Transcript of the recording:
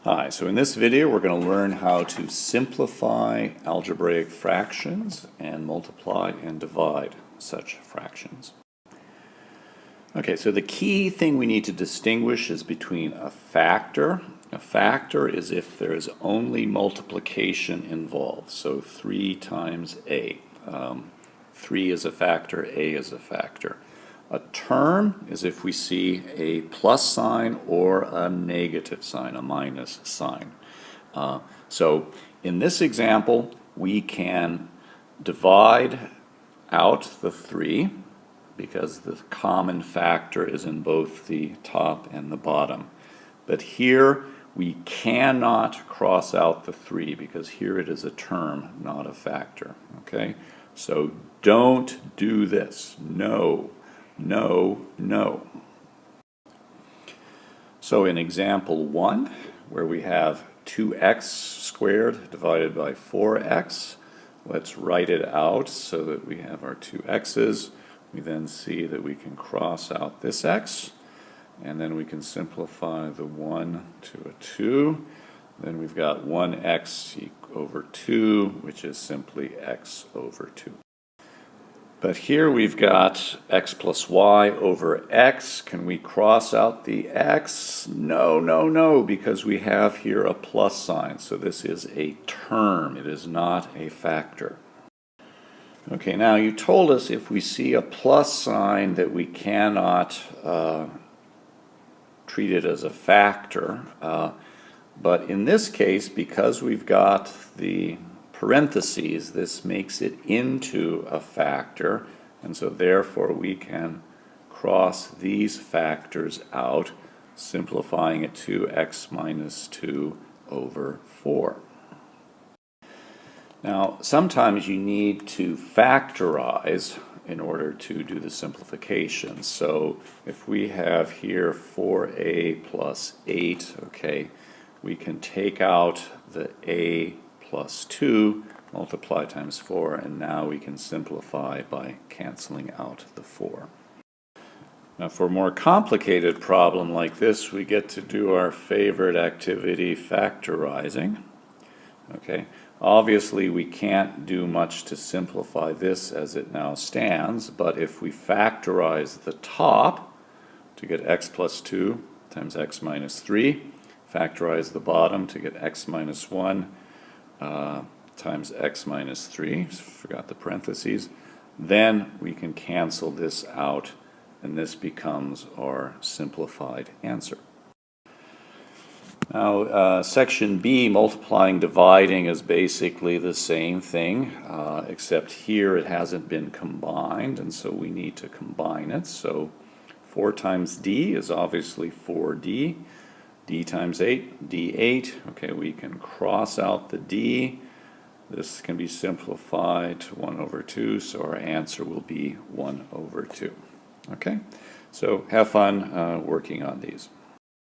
Hi, so in this video we're going to learn how to simplify algebraic fractions and multiply and divide such fractions. Okay, so the key thing we need to distinguish is between a factor. A factor is if there is only multiplication involved, so 3 times a. 3 is a factor, a is a factor. A term is if we see a plus sign or a negative sign, a minus sign. So in this example, we can divide out the 3 because the common factor is in both the top and the bottom. But here we cannot cross out the 3 because here it is a term, not a factor. Okay? So don't do this. No. No, no. So in example 1, where we have 2x squared divided by 4x, let's write it out so that we have our 2x's. We then see that we can cross out this x, and then we can simplify the 1 to a 2. Then we've got 1x over 2, which is simply x over 2. But here we've got x plus y over x. Can we cross out the x? No, no, no, because we have here a plus sign. So this is a term. It is not a factor. Okay, now you told us if we see a plus sign that we cannot treat it as a factor. But in this case, because we've got the parentheses, this makes it into a factor, and so therefore we can cross these factors out, simplifying it to x minus 2 over 4. Now, sometimes you need to factorize in order to do the simplification. So if we have here 4a plus 8, okay, we can take out the a plus 2, multiply times 4, and now we can simplify by canceling out the 4. Now for a more complicated problem like this, we get to do our favorite activity, factorizing. Okay, obviously we can't do much to simplify this as it now stands, but if we factorize the top to get x plus 2 times x minus 3, factorize the bottom to get x minus 1 times x minus 3, forgot the parentheses, then we can cancel this out, and this becomes our simplified answer. Now, section B, multiplying, dividing, is basically the same thing, except here it hasn't been combined, and so we need to combine it. So 4 times d is obviously 4d. d times 8, d8. Okay, we can cross out the d. This can be simplified to 1 over 2, so our answer will be 1 over 2. Okay, so have fun working on these.